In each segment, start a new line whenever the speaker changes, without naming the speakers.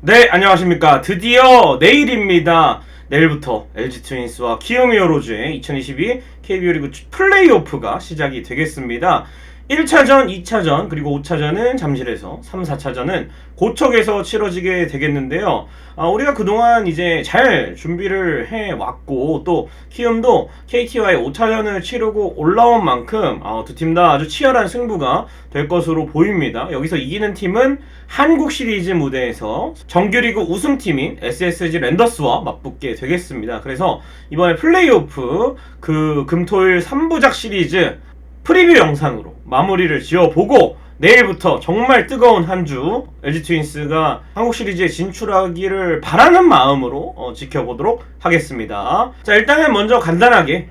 네, 안녕하십니까. 드디어 내일입니다. 내일부터 LG 트윈스와 키움 히어로즈의 2022 KBO 리그 플레이오프가 시작이 되겠습니다. 1차전, 2차전, 그리고 5차전은 잠실에서, 3, 4차전은 고척에서 치러지게 되겠는데요. 우리가 그동안 이제 잘 준비를 해왔고, 또 키움도 KT와의 5차전을 치르고 올라온 만큼 두 팀 다 아주 치열한 승부가 될 것으로 보입니다. 여기서 이기는 팀은 한국 시리즈 무대에서 정규리그 우승팀인 SSG 랜더스와 맞붙게 되겠습니다. 그래서 이번에 플레이오프 그 금토일 3부작 시리즈 프리뷰 영상으로 마무리를 지어보고 내일부터 정말 뜨거운 한 주 LG 트윈스가 한국 시리즈에 진출하기를 바라는 마음으로 지켜보도록 하겠습니다. 자, 일단은 먼저 간단하게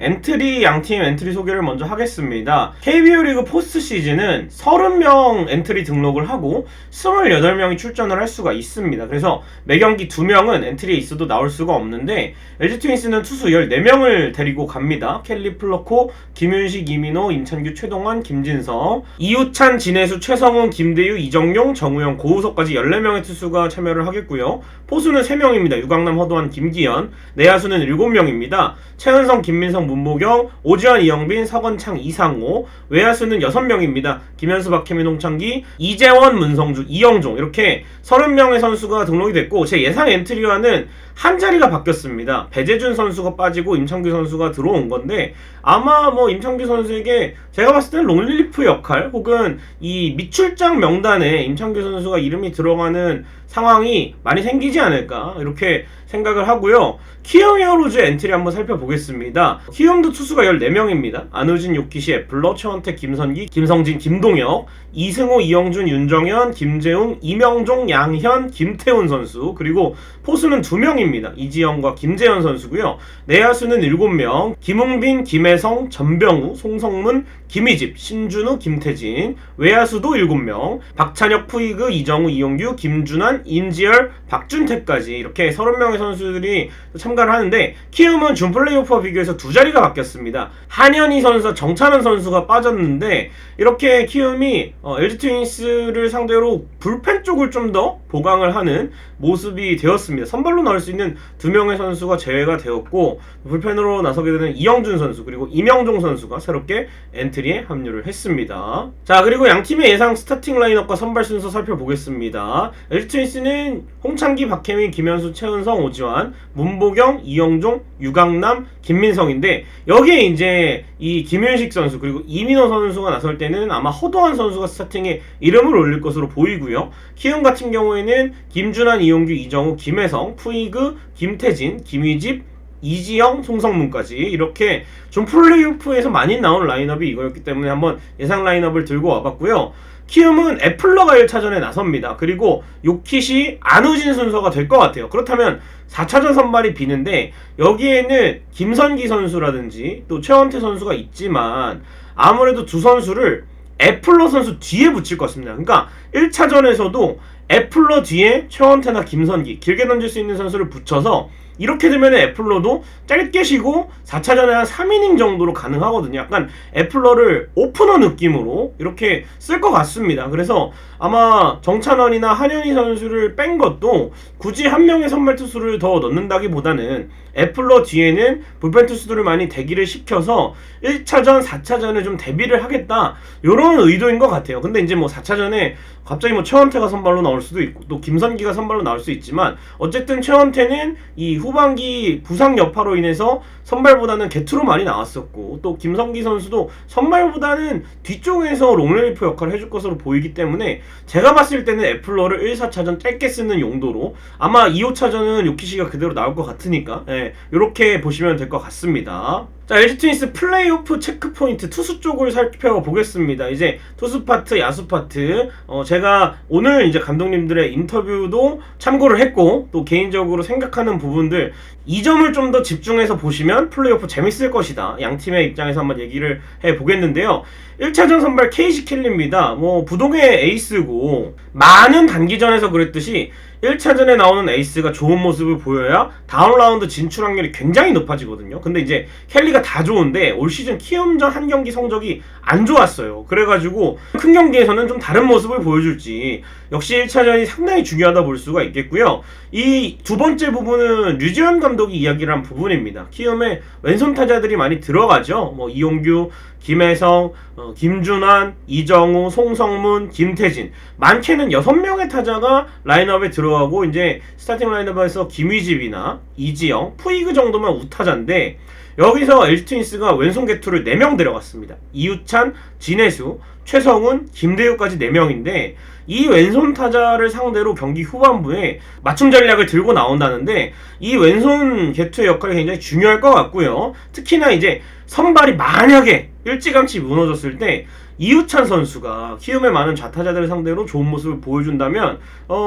양팀 엔트리 소개를 먼저 하겠습니다. KBO 리그 포스트 시즌은 30명 엔트리 등록을 하고 28명이 출전을 할 수가 있습니다. 그래서 매경기 2명은 엔트리에 있어도 나올 수가 없는데 LG 트윈스는 투수 14명을 데리고 갑니다. 켈리 플러코, 김윤식, 이민호, 임찬규, 최동환, 김진성, 이우찬, 진해수, 최성훈, 김대유, 이정용, 정우영, 고우석까지 14명의 투수가 참여를 하겠고요. 포수는 3명입니다. 유강남, 허도한, 김기현. 내야수는 7명입니다. 최은성, 김민성, 문보경, 오지환, 이영빈, 서건창, 이상호. 외야수는 6명입니다. 김현수, 박혜민, 홍창기, 이재원, 문성주, 이영종. 이렇게 30명의 선수가 등록이 됐고 제 예상 엔트리와는 한 자리가 바뀌었습니다. 배재준 선수가 빠지고 임창규 선수가 들어온 건데 아마 임창규 선수에게 제가 봤을 때는 롱릴리프 역할 혹은 이 미출장 명단에 임창규 선수가 이름이 들어가는 상황이 많이 생기지 않을까 이렇게 생각을 하고요. 키움 히어로즈 엔트리 한번 살펴보겠습니다. 키움도 투수가 14명입니다. 안우진, 요키시, 애플러, 최원택, 김선기, 김성진, 김동혁, 이승호, 이영준, 윤정현, 김재웅, 이명종, 양현, 김태훈 선수, 그리고 포수는 2명입니다. 이지영과 김재현 선수고요. 내야수는 7명, 김웅빈, 김혜성, 전병우, 송성문, 김희집, 신준우, 김태진. 외야수도 7명, 박찬혁, 푸이그, 이정우, 이용규, 김준환, 임지열, 박준태까지 이렇게 30명의 선수들이 참가를 하는데 키움은 준 플레이오프와 비교해서 두 자리가 바뀌었습니다. 한현희 선수와 정찬원 선수가 빠졌는데 이렇게 키움이 LG 트윈스를 상대로 불펜 쪽을 좀 더 보강을 하는 모습이 되었습니다. 선발로 나올 수 있는 2명의 선수가 제외가 되었고 불펜으로 나서게 되는 이영준 선수 그리고 이명종 선수가 새롭게 엔트리에 합류를 했습니다. 자, 그리고 양팀의 예상 스타팅 라인업과 선발 순서 살펴보겠습니다. LG 트윈스는 홍창기, 박혜민, 김현수, 최은성, 오지환, 문보경, 이영종, 유강남, 김민성인데 여기에 이제 이 김윤식 선수 그리고 이민호 선수가 나설 때는 아마 허도한 선수가 스타팅에 이름을 올릴 것으로 보이고요. 키움 같은 경우에는 김준환, 이용규, 이정우, 김혜성, 푸이그, 김태진, 김희집, 이지영, 송성문까지 이렇게 좀 플레이오프에서 많이 나온 라인업이 이거였기 때문에 한번 예상 라인업을 들고 와봤고요. 키움은 애플러가 1차전에 나섭니다. 그리고 요키시, 안우진 순서가 될 것 같아요. 그렇다면 4차전 선발이 비는데 여기에는 김선기 선수라든지 또 최원태 선수가 있지만 아무래도 두 선수를 애플러 선수 뒤에 붙일 것 같습니다. 그러니까 1차전에서도 애플러 뒤에 최원태나 김선기 길게 던질 수 있는 선수를 붙여서 이렇게 되면 애플러도 짧게 쉬고 4차전에 한 3이닝 정도로 가능하거든요. 약간 애플러를 오프너 느낌으로 이렇게 쓸 것 같습니다. 그래서 아마 정찬원이나 한현희 선수를 뺀 것도 굳이 한 명의 선발 투수를 더 넣는다기보다는 애플러 뒤에는 불펜 투수들을 많이 대기를 시켜서 1차전, 4차전에 좀 대비를 하겠다 이런 의도인 것 같아요. 근데 이제 4차전에 갑자기 최원태가 선발로 나올 수도 있고 또 김선기가 선발로 나올 수 있지만 어쨌든 최원태는 이 후반기 부상 여파로 인해서 선발보다는 개투로 많이 나왔었고 또 김성기 선수도 선발보다는 뒤쪽에서 롱rel리프 역할을 해줄 것으로 보이기 때문에 제가 봤을 때는 애플러를 1, 4차전 짧게 쓰는 용도로 아마 2, 5차전은 요키시가 그대로 나올 것 같으니까 이렇게 보시면 될 것 같습니다. 자, LG 트윈스 플레이오프 체크포인트 투수 쪽을 살펴보겠습니다. 이제 투수 파트, 야수 파트 제가 오늘 이제 감독님들의 인터뷰도 참고를 했고 또 개인적으로 생각하는 부분들 선수들 이 점을 좀 더 집중해서 보시면 플레이오프 재밌을 것이다. 양 팀의 입장에서 한번 얘기를 해보겠는데요. 1차전 선발 KC 켈리입니다. 뭐 부동의 에이스고 많은 단기전에서 그랬듯이 1차전에 나오는 에이스가 좋은 모습을 보여야 다음 라운드 진출 확률이 굉장히 높아지거든요. 근데 이제 켈리가 다 좋은데 올 시즌 키움전 한 경기 성적이 안 좋았어요. 그래가지고 큰 경기에서는 좀 다른 모습을 보여줄지 역시 1차전이 상당히 중요하다 볼 수가 있겠고요. 이 두 번째 부분은 류지현 감독이 이야기를 한 부분입니다. 키움에 왼손 타자들이 많이 들어가죠. 뭐 이용규, 김혜성, 김준환, 이정우, 송성문, 김태진 많게는 6명의 타자가 라인업에 들어가고 이제 스타팅 라인업에서 김휘집이나 이지영, 푸이그 정도만 우타자인데 여기서 LG 트윈스가 왼손 개투를 4명 데려갔습니다. 이우찬, 진해수, 최성훈, 김대우까지 4명인데 이 왼손 타자를 상대로 경기 후반부에 맞춤 전략을 들고 나온다는데 이 왼손 개투의 역할이 굉장히 중요할 것 같고요. 특히나 이제 선발이 만약에 일찌감치 무너졌을 때 이우찬 선수가 키움의 많은 좌타자들을 상대로 좋은 모습을 보여준다면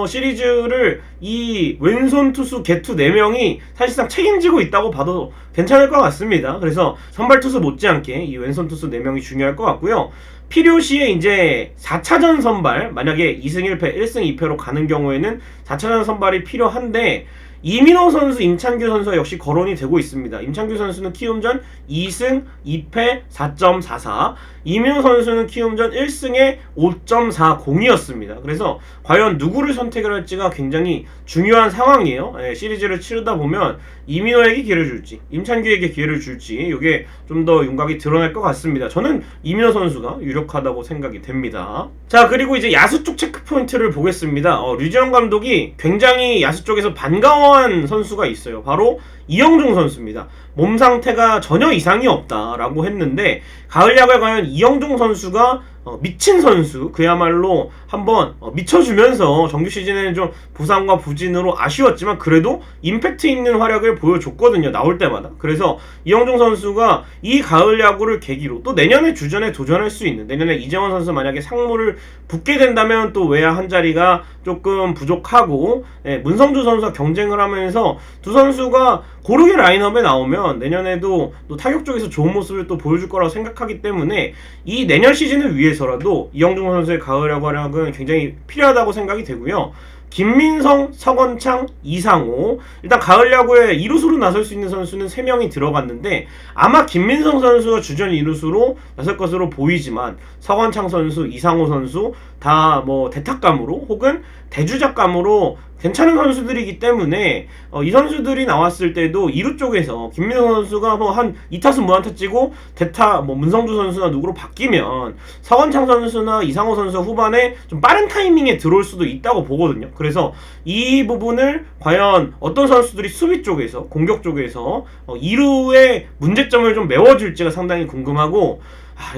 시리즈를 이 왼손 투수 개투 4명이 사실상 책임지고 있다고 봐도 괜찮을 것 같습니다. 그래서 선발 투수 못지않게 이 왼손 투수 4명이 중요할 것 같고요. 필요시에 이제 4차전 선발, 만약에 2승 1패, 1승 2패로 가는 경우에는 4차전 선발이 필요한데 이민호 선수, 임찬규 선수가 역시 거론이 되고 있습니다. 임찬규 선수는 키움전 2승 2패 4.44, 이민호 선수는 키움전 1승에 5.40이었습니다. 그래서 과연 누구를 선택을 할지가 굉장히 중요한 상황이에요. 시리즈를 치르다 보면 이민호에게 기회를 줄지 임찬규에게 기회를 줄지 이게 좀 더 윤곽이 드러날 것 같습니다. 저는 이민호 선수가 유력하다고 생각이 됩니다. 자, 그리고 이제 야수 쪽 체크 포인트를 보겠습니다. 류지영 감독이 굉장히 야수 쪽에서 반가워한 선수가 있어요. 바로 이영종 선수입니다. 몸 상태가 전혀 이상이 없다라고 했는데 가을 야구에 과연 이영종 선수가 미친 선수, 그야말로 한번 미쳐주면서 정규 시즌에는 좀 부상과 부진으로 아쉬웠지만 그래도 임팩트 있는 활약을 보여줬거든요. 나올 때마다. 그래서 이영종 선수가 이 가을 야구를 계기로 또 내년에 주전에 도전할 수 있는, 내년에 이재원 선수 만약에 상무를 붙게 된다면 또 외야 한 자리가 조금 부족하고 문성주 선수와 경쟁을 하면서 두 선수가 고르게 라인업에 나오면 내년에도 또 타격 쪽에서 좋은 모습을 또 보여줄 거라고 생각하기 때문에 이 내년 시즌을 위해서라도 이영종 선수의 가을 야구 활약은 굉장히 필요하다고 생각이 되고요. 김민성, 서건창, 이상호, 일단 가을 야구에 이루수로 나설 수 있는 선수는 3명이 들어갔는데 아마 김민성 선수가 주전 이루수로 나설 것으로 보이지만 서건창 선수, 이상호 선수 다 뭐 대타감으로 혹은 대주작감으로 괜찮은 선수들이기 때문에 이 선수들이 나왔을 때도 2루 쪽에서 김민성 선수가 뭐 한 2타수 무안타 치고 대타 뭐 문성주 선수나 누구로 바뀌면 서건창 선수나 이상호 선수 후반에 좀 빠른 타이밍에 들어올 수도 있다고 보거든요. 그래서 이 부분을 과연 어떤 선수들이 수비 쪽에서 공격 쪽에서 2루의 문제점을 좀 메워줄지가 상당히 궁금하고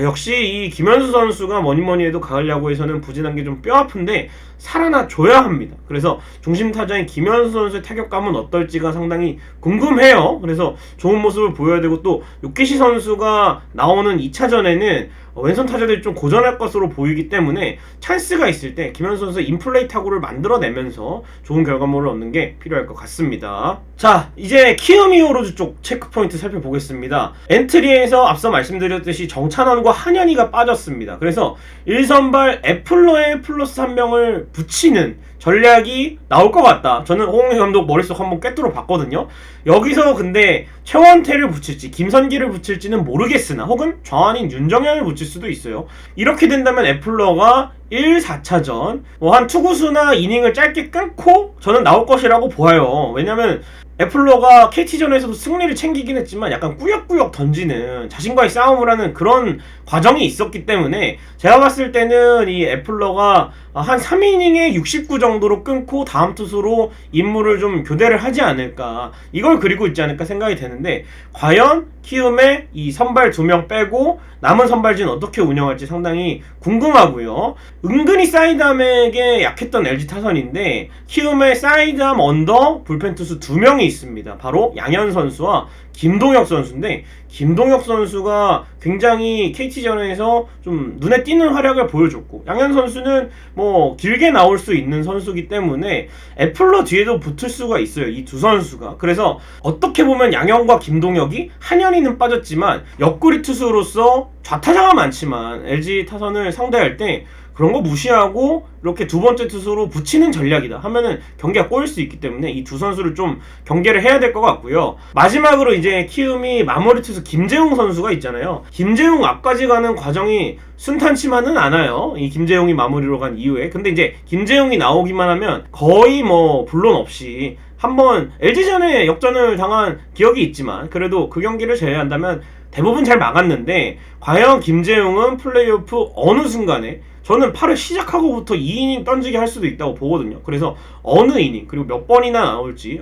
역시 이 김현수 선수가 뭐니뭐니 해도 가을 야구에서는 부진한 게 좀 뼈아픈데 살아나 줘야 합니다. 그래서 중심 타자인 김현수 선수의 타격감은 어떨지가 상당히 궁금해요. 그래서 좋은 모습을 보여야 되고 또 요키시 선수가 나오는 2차전에는 왼손 타자들이 좀 고전할 것으로 보이기 때문에 찬스가 있을 때 김현수 선수의 인플레이 타구를 만들어내면서 좋은 결과물을 얻는 게 필요할 것 같습니다. 자, 이제 키움 히어로즈 쪽 체크 포인트 살펴보겠습니다. 엔트리에서 앞서 말씀드렸듯이 정찬원과 한현희가 빠졌습니다. 그래서 1선발 애플러에 플러스 1명을 붙이는 전략이 나올 것 같다. 저는 홍영희 감독 머릿속 한번 꿰뚫어 봤거든요. 여기서 근데 최원태를 붙일지 김선기를 붙일지는 모르겠으나 혹은 좌완인 윤정현을 붙일 수도 있어요. 이렇게 된다면 애플러가 1, 4차전 한 투구수나 이닝을 짧게 끊고 저는 나올 것이라고 보아요. 왜냐면 애플러가 KT전에서도 승리를 챙기긴 했지만 약간 꾸역꾸역 던지는 자신과의 싸움을 하는 그런 과정이 있었기 때문에 제가 봤을 때는 이 애플러가 한 3이닝에 69 정도로 끊고 다음 투수로 임무를 좀 교대를 하지 않을까, 이걸 그리고 있지 않을까 생각이 되는데 과연 키움의 이 선발 2명 빼고 남은 선발진 어떻게 운영할지 상당히 궁금하고요. 은근히 사이드암에게 약했던 LG 타선인데 키움의 사이드암 언더 불펜 투수 2명이 있습니다. 바로 양현 선수와 김동혁 선수인데, 김동혁 선수가 굉장히 KT전에서 좀 눈에 띄는 활약을 보여줬고, 양현 선수는 뭐 길게 나올 수 있는 선수기 때문에 애플러 뒤에도 붙을 수가 있어요, 이 두 선수가. 그래서 어떻게 보면 양현과 김동혁이 한현희는 빠졌지만 옆구리 투수로서 좌타자가 많지만 LG 타선을 상대할 때 그런 거 무시하고 이렇게 두 번째 투수로 붙이는 전략이다 하면은 경기가 꼬일 수 있기 때문에 이 두 선수를 좀 경계를 해야 될 것 같고요. 마지막으로 이제 키움이 마무리 투수 김재웅 선수가 있잖아요. 김재웅 앞까지 가는 과정이 순탄치만은 않아요, 이 김재웅이 마무리로 간 이후에. 근데 이제 김재웅이 나오기만 하면 거의 뭐 불론 없이 한번 LG전에 역전을 당한 기억이 있지만 그래도 그 경기를 제외한다면 대부분 잘 막았는데, 과연 김재웅은 플레이오프 어느 순간에, 저는 8회 시작하고부터 2이닝 던지게 할 수도 있다고 보거든요. 그래서 어느 이닝 그리고 몇 번이나 나올지,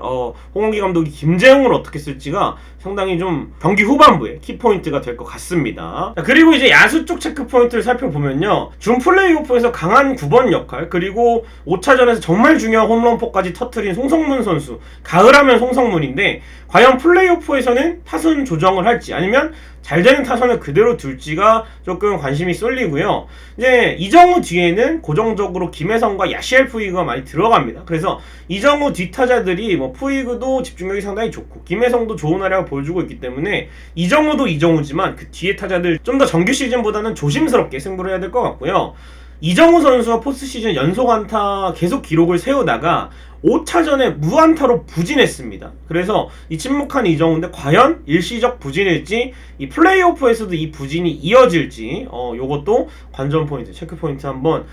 홍원기 감독이 김재웅을 어떻게 쓸지가 상당히 좀 경기 후반부에 키포인트가 될 것 같습니다. 자, 그리고 이제 야수 쪽 체크 포인트를 살펴보면요, 준 플레이오프에서 강한 9번 역할, 그리고 5차전에서 정말 중요한 홈런포까지 터트린 송성문 선수, 가을하면 송성문인데 과연 플레이오프에서는 타선 조정을 할지 아니면 잘 되는 타선을 그대로 둘지가 조금 관심이 쏠리고요. 이제 이정우 뒤에는 고정적으로 김혜성과 야시엘 푸이그가 많이 들어갑니다. 그래서 이정우 뒷타자들이 뭐 푸이그도 집중력이 상당히 좋고 김혜성도 좋은 활약을 보여주고 있기 때문에 이정우도 이정우지만 그 뒤에 타자들 좀 더 정규 시즌보다는 조심스럽게 승부를 해야 될 것 같고요. 이정우 선수가 포스트시즌 연속 안타 계속 기록을 세우다가 5차전에 무안타로 부진했습니다. 그래서 이 침묵한 이정우인데 과연 일시적 부진일지, 이 플레이오프에서도 이 부진이 이어질지, 요것도 관전 포인트, 체크 포인트 한번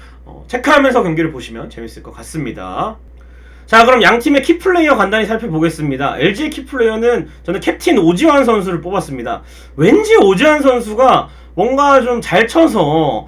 체크하면서 경기를 보시면 재밌을 것 같습니다. 자, 그럼 양 팀의 키플레이어 간단히 살펴보겠습니다. LG의 키플레이어는 저는 캡틴 오지환 선수를 뽑았습니다. 왠지 오지환 선수가 뭔가 좀 잘 쳐서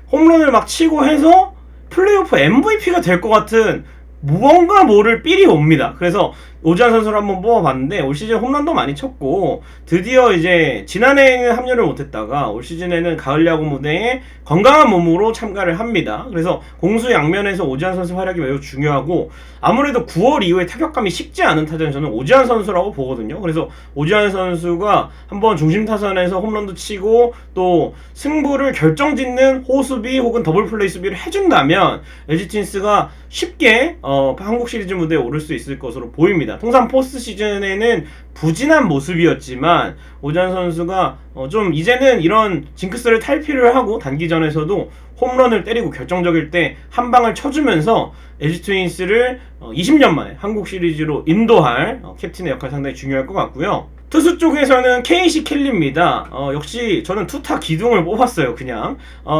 홈런을 막 치고 해서 플레이오프 MVP가 될 것 같은 무언가 모를 삘이 옵니다. 그래서 오지환 선수를 한번 뽑아봤는데 올 시즌 홈런도 많이 쳤고, 드디어 이제 지난해에는 합류를 못했다가 올 시즌에는 가을 야구 무대에 건강한 몸으로 참가를 합니다. 그래서 공수 양면에서 오지환 선수 활약이 매우 중요하고, 아무래도 9월 이후에 타격감이 식지 않은 타자는 저는 오지환 선수라고 보거든요. 그래서 오지환 선수가 한번 중심 타선에서 홈런도 치고 또 승부를 결정짓는 호수비 혹은 더블 플레이 수비를 해준다면 LG 트윈스가 쉽게 한국 시리즈 무대에 오를 수 있을 것으로 보입니다. 통상 포스트 시즌에는 부진한 모습이었지만 오지환 선수가 좀 이제는 이런 징크스를 탈피를 하고 단기전에서도 홈런을 때리고 결정적일 때 한 방을 쳐주면서 LG 트윈스를 20년 만에 한국 시리즈로 인도할 캡틴의 역할이 상당히 중요할 것 같고요. 투수 쪽에서는 KC 켈리입니다. 역시 저는 투타 기둥을 뽑았어요. 그냥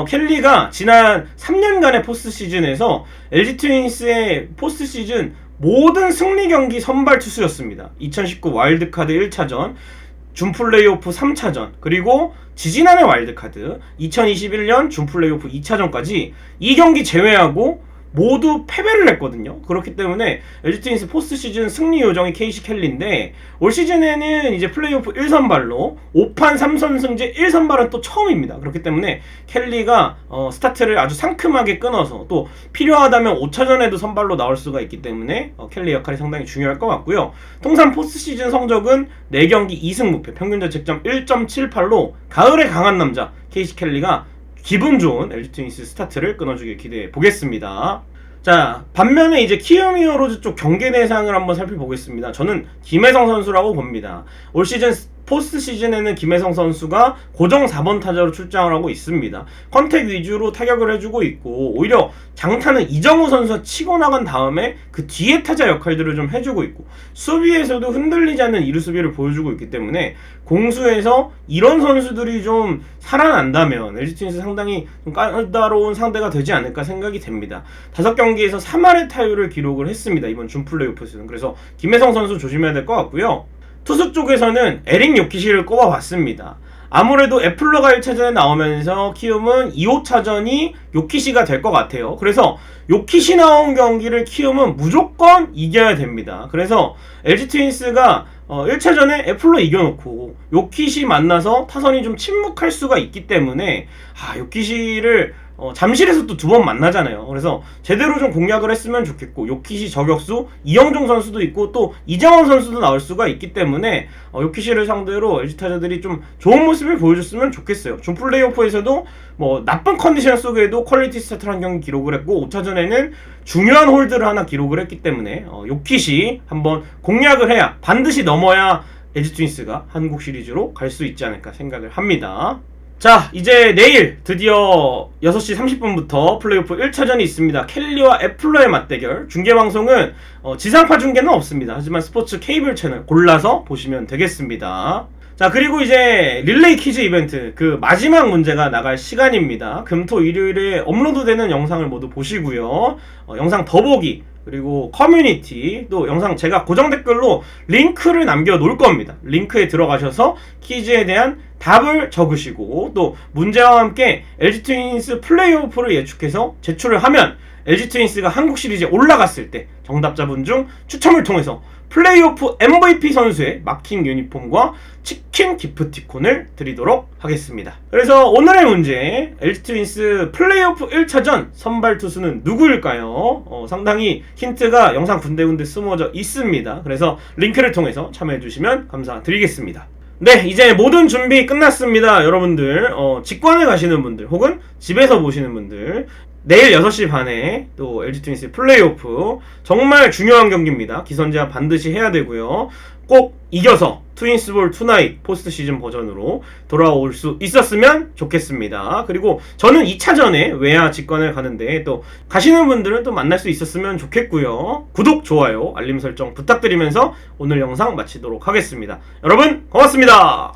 켈리가 지난 3년간의 포스트 시즌에서 LG 트윈스의 포스트 시즌 모든 승리 경기 선발 투수였습니다. 2019 와일드카드 1차전, 준 플레이오프 3차전, 그리고 지지난해 와일드카드 2021년 준 플레이오프 2차전까지 이 경기 제외하고 모두 패배를 했거든요. 그렇기 때문에 LG 트윈스 포스트 시즌 승리 요정이 KC 켈리인데, 올 시즌에는 이제 플레이오프 1선발로 5판 3선승제 1선발은 또 처음입니다. 그렇기 때문에 켈리가 스타트를 아주 상큼하게 끊어서 또 필요하다면 5차전에도 선발로 나올 수가 있기 때문에 켈리 역할이 상당히 중요할 것 같고요. 통산 포스트 시즌 성적은 4경기 2승 무패, 평균 자책점 1.78로 가을에 강한 남자 KC 켈리가 기분 좋은 LG 트윈스 스타트를 끊어주길 기대해 보겠습니다. 자, 반면에 이제 키움 히어로즈 쪽 경계 대상을 한번 살펴보겠습니다. 저는 김혜성 선수라고 봅니다. 올 시즌 포스트 시즌에는 김혜성 선수가 고정 4번 타자로 출장을 하고 있습니다. 컨택 위주로 타격을 해주고 있고, 오히려 장타는 이정우 선수가 치고 나간 다음에 그 뒤에 타자 역할들을 좀 해주고 있고, 수비에서도 흔들리지 않는 이루 수비를 보여주고 있기 때문에 공수에서 이런 선수들이 좀 살아난다면 LG 트윈스 상당히 좀 까다로운 상대가 되지 않을까 생각이 됩니다. 5경기에서 3할의 타율을 기록을 했습니다, 이번 준 플레이오프에서는. 그래서 김혜성 선수 조심해야 될 것 같고요. 투수 쪽에서는 에릭 요키시를 꼽아봤습니다. 아무래도 애플러가 1차전에 나오면서 키움은 2호차전이 요키시가 될 것 같아요. 그래서 요키시 나온 경기를 키움은 무조건 이겨야 됩니다. 그래서 LG 트윈스가 1차전에 애플러 이겨놓고 요키시 만나서 타선이 좀 침묵할 수가 있기 때문에 요키시를 잠실에서 또 두 번 만나잖아요. 그래서 제대로 좀 공략을 했으면 좋겠고, 요키시 저격수 이영종 선수도 있고 또 이정원 선수도 나올 수가 있기 때문에 요키시를 상대로 LG 타자들이 좀 좋은 모습을 보여줬으면 좋겠어요. 준 플레이오프에서도 뭐 나쁜 컨디션 속에도 퀄리티 스타트를 한 경기 기록을 했고, 5차전에는 중요한 홀드를 하나 기록을 했기 때문에 요키시 한번 공략을 해야, 반드시 넘어야 LG 트윈스가 한국 시리즈로 갈 수 있지 않을까 생각을 합니다. 자, 이제 내일 드디어 6시 30분부터 플레이오프 1차전이 있습니다. 켈리와 애플러의 맞대결. 중계방송은 지상파 중계는 없습니다. 하지만 스포츠 케이블 채널 골라서 보시면 되겠습니다. 자, 그리고 이제 릴레이 퀴즈 이벤트, 그 마지막 문제가 나갈 시간입니다. 금토 일요일에 업로드되는 영상을 모두 보시고요. 영상 더보기, 그리고 커뮤니티, 또 영상 제가 고정 댓글로 링크를 남겨 놓을 겁니다. 링크에 들어가셔서 퀴즈에 대한 답을 적으시고, 또 문제와 함께 LG 트윈스 플레이오프를 예측해서 제출을 하면 LG 트윈스가 한국 시리즈에 올라갔을 때 정답자분 중 추첨을 통해서 플레이오프 MVP 선수의 마킹 유니폼과 치킨 기프티콘을 드리도록 하겠습니다. 그래서 오늘의 문제, LG 트윈스 플레이오프 1차전 선발 투수는 누구일까요? 상당히 힌트가 영상 군데군데 숨어져 있습니다. 그래서 링크를 통해서 참여해주시면 감사드리겠습니다. 네, 이제 모든 준비 끝났습니다. 여러분들 직관을 가시는 분들 혹은 집에서 보시는 분들, 내일 6시 반에 또 LG 트윈스 플레이오프 정말 중요한 경기입니다. 기선제압 반드시 해야 되고요. 꼭 이겨서 트윈스볼 투나잇 포스트 시즌 버전으로 돌아올 수 있었으면 좋겠습니다. 그리고 저는 2차전에 외야 직관을 가는데 또 가시는 분들은 또 만날 수 있었으면 좋겠고요. 구독, 좋아요, 알림 설정 부탁드리면서 오늘 영상 마치도록 하겠습니다. 여러분 고맙습니다.